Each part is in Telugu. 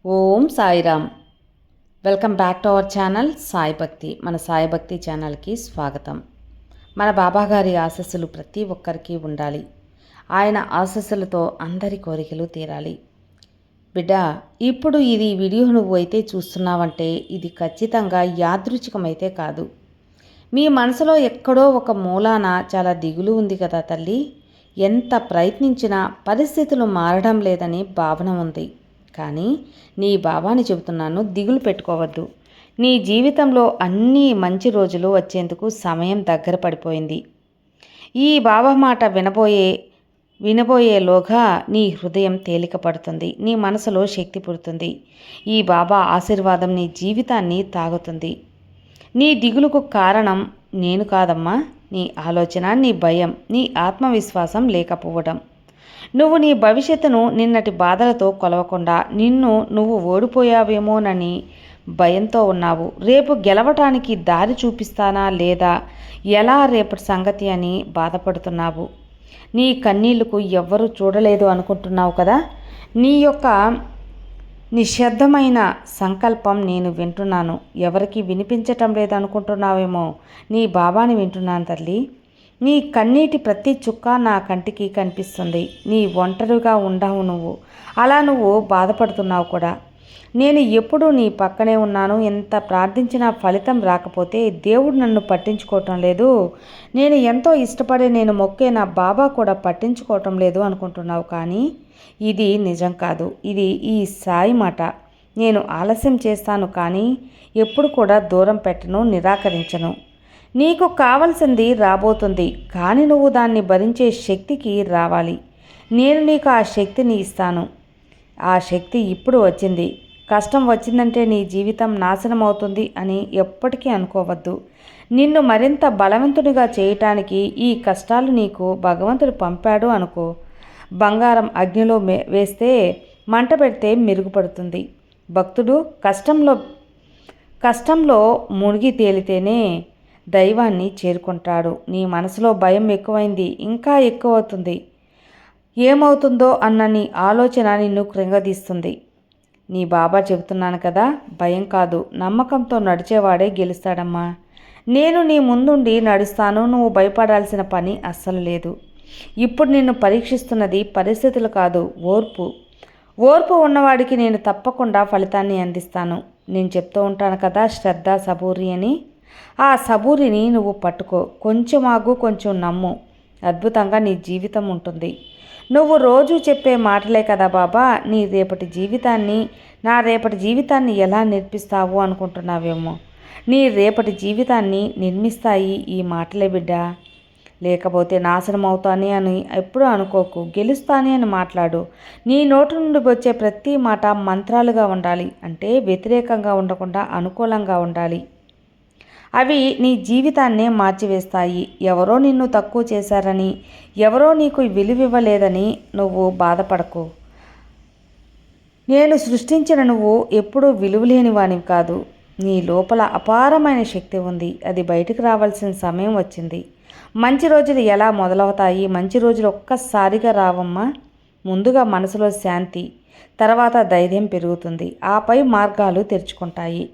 Om Sairam. Welcome back to our channel Sai Bhakti. మన సాయి భక్తి ఛానల్కి స్వాగతం. మన బాబాగారి ఆశస్సులు ప్రతి ఒక్కరికి ఉండాలి. ఆయన ఆశస్సులతో అందరి కోరికలు తీరాలి. బిడ్డ, ఇప్పుడు ఇది వీడియో నువ్వు అయితే చూస్తున్నావంటే ఇది ఖచ్చితంగా యాదృచ్ఛికమైతే కాదు. మీ మనసులో ఎక్కడో ఒక మూలాన చాలా దిగులు ఉంది కదా తల్లి. ఎంత ప్రయత్నించినా పరిస్థితులు మారడం లేదని భావన ఉంది. కానీ నీ బాబాని చెబుతున్నాను, దిగులు పెట్టుకోవద్దు. నీ జీవితంలో అన్ని మంచి రోజులు వచ్చేందుకు సమయం దగ్గర పడిపోయింది. ఈ బాబా మాట వినబోయేలోగా నీ హృదయం తేలిక పడుతుంది, నీ మనసులో శక్తి పుడుతుంది. ఈ బాబా ఆశీర్వాదం నీ జీవితాన్ని తాగుతుంది. నీ దిగులుకు కారణం నేను కాదమ్మా, నీ ఆలోచన, నీ భయం, నీ ఆత్మవిశ్వాసం లేకపోవడం. నువ్వు నీ భవిష్యత్తును నిన్నటి బాధలతో కొలవకుండా నువ్వు ఓడిపోయావేమోనని భయంతో ఉన్నావు. రేపు గెలవటానికి దారి చూపిస్తానా లేదా, ఎలా రేపటి సంగతి అని బాధపడుతున్నావు. నీ కన్నీళ్లకు ఎవ్వరూ చూడలేదు అనుకుంటున్నావు కదా. నీ యొక్క నిశ్శబ్దమైన సంకల్పం నేను వింటున్నాను. ఎవరికి వినిపించటం లేదనుకుంటున్నావేమో, నీ బాబాని వింటున్నాను తల్లి. నీ కన్నీటి ప్రతి చుక్క నా కంటికి కనిపిస్తుంది. నీ ఒంటరిగా ఉండవు నువ్వు, అలా నువ్వు బాధపడుతున్నావు కూడా. నేను ఎప్పుడూ నీ పక్కనే ఉన్నాను. ఎంత ప్రార్థించినా ఫలితం రాకపోతే దేవుడు నన్ను పట్టించుకోవటం లేదు, నేను ఎంతో ఇష్టపడే నేను మొక్కే నా బాబా కూడా పట్టించుకోవటం లేదు అనుకుంటున్నావు. కానీ ఇది నిజం కాదు. ఇది ఈ సాయి మాట. నేను ఆలస్యం చేస్తాను కానీ ఎప్పుడు కూడా దూరం పెట్టను, నిరాకరించను. నీకు కావలసింది రాబోతుంది, కానీ నువ్వు దాన్ని భరించే శక్తికి రావాలి. నేను నీకు ఆ శక్తిని ఇస్తాను. ఆ శక్తి ఇప్పుడు వచ్చింది. కష్టం వచ్చిందంటే నీ జీవితం నాశనం అవుతుంది అని ఎప్పటికీ అనుకోవద్దు. నిన్ను మరింత బలవంతుడిగా చేయటానికి ఈ కష్టాలు నీకు భగవంతుడు పంపాడు అనుకో. బంగారం అగ్నిలో వేస్తే మంట పెడితే మెరుగుపడుతుంది. భక్తుడు కష్టంలో మునిగి తేలితేనే దైవాన్ని చేరుకుంటాడు. నీ మనసులో భయం ఎక్కువైంది, ఇంకా ఎక్కువవుతుంది. ఏమవుతుందో అన్న నీ ఆలోచన నిన్ను కృంగదీస్తుంది. నీ బాబా చెబుతున్నాను కదా, భయం కాదు, నమ్మకంతో నడిచేవాడే గెలుస్తాడమ్మా. నేను నీ ముందుండి నడుస్తాను. నువ్వు భయపడాల్సిన పని అస్సలు లేదు. ఇప్పుడు నిన్ను పరీక్షిస్తున్నది పరిస్థితులు కాదు, ఓర్పు ఉన్నవాడికి నేను తప్పకుండా ఫలితాన్ని అందిస్తాను. నేను చెప్తూ ఉంటాను కదా, శ్రద్ధ సబూరి అని. ఆ సబూరిని నువ్వు పట్టుకో. కొంచెం ఆగు, కొంచెం నమ్ము. అద్భుతంగా నీ జీవితం ఉంటుంది. నువ్వు రోజు చెప్పే మాటలే కదా బాబా నా రేపటి జీవితాన్ని ఎలా నిర్మిస్తావు అనుకుంటున్నావేమో. నీ రేపటి జీవితాన్ని నిర్మిస్తాయి ఈ మాటలే బిడ్డ. లేకపోతే నాశనం అవుతానే అని ఎప్పుడూ అనుకోకు. గెలుస్తానే అని మాట్లాడు. నీ నోటి నుండి వచ్చే ప్రతి మాట మంత్రాలుగా ఉండాలి. అంటే వ్యతిరేకంగా ఉండకుండా అనుకూలంగా ఉండాలి. అవి నీ జీవితాన్నే మార్చివేస్తాయి. ఎవరో నిన్ను తక్కువ చేశారని, ఎవరో నీకు విలువివ్వలేదని నువ్వు బాధపడకు. నేను సృష్టించిన నువ్వు ఎప్పుడూ విలువలేని వానివి కాదు. నీ లోపల అపారమైన శక్తి ఉంది. అది బయటకు రావాల్సిన సమయం వచ్చింది. మంచి రోజులు ఎలా మొదలవుతాయి? మంచి రోజులు ఒక్కసారిగా రావమ్మా. ముందుగా మనసులో శాంతి, తర్వాత ధైర్యం పెరుగుతుంది, ఆపై మార్గాలు తెరుచుకుంటాయి.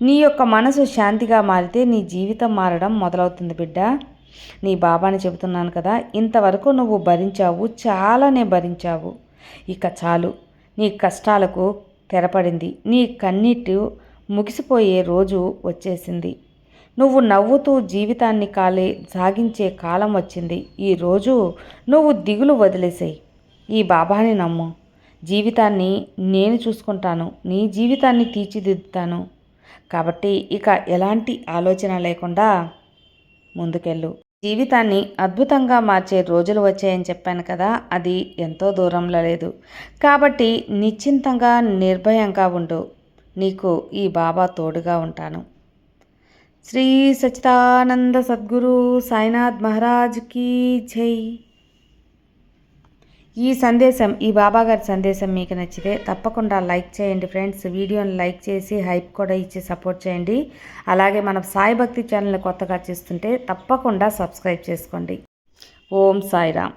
నీ యొక్క మనసు శాంతిగా మారితే నీ జీవితం మారడం మొదలవుతుంది బిడ్డ. నీ బాబాని చెబుతున్నాను కదా, ఇంతవరకు నువ్వు భరించావు, చాలానే భరించావు. ఇక చాలు. నీ కష్టాలకు తెరపడింది. నీ కన్నీటి ముగిసిపోయే రోజు వచ్చేసింది. నువ్వు నవ్వుతూ జీవితాన్ని సాగించే కాలం వచ్చింది. ఈరోజు నువ్వు దిగులు వదిలేసేయి. ఈ బాబాని నమ్ము. జీవితాన్ని నేను చూసుకుంటాను. నీ జీవితాన్ని తీర్చిదిద్దుతాను. కాబట్టి ఇక ఎలాంటి ఆలోచన లేకుండా ముందుకెళ్ళు. జీవితాన్ని అద్భుతంగా మార్చే రోజులు వచ్చాయని చెప్పాను కదా, అది ఎంతో దూరంలో లేదు. కాబట్టి నిశ్చింతంగా నిర్భయంగా ఉండు. నీకు ఈ బాబా తోడుగా ఉంటాను. శ్రీ సచ్చిదానంద సద్గురు సాయినాథ్ మహారాజ్కి జై. ఈ బాబాగారి సందేశం మీకు నచ్చితే తప్పకుండా లైక్ చేయండి ఫ్రెండ్స్. వీడియోని లైక్ చేసి హైప్ కూడా ఇచ్చి సపోర్ట్ చేయండి. అలాగే మన సాయి భక్తి ఛానల్ని కొత్తగా చూస్తుంటే తప్పకుండా సబ్స్క్రైబ్ చేసుకోండి. ఓం సాయిరామ్.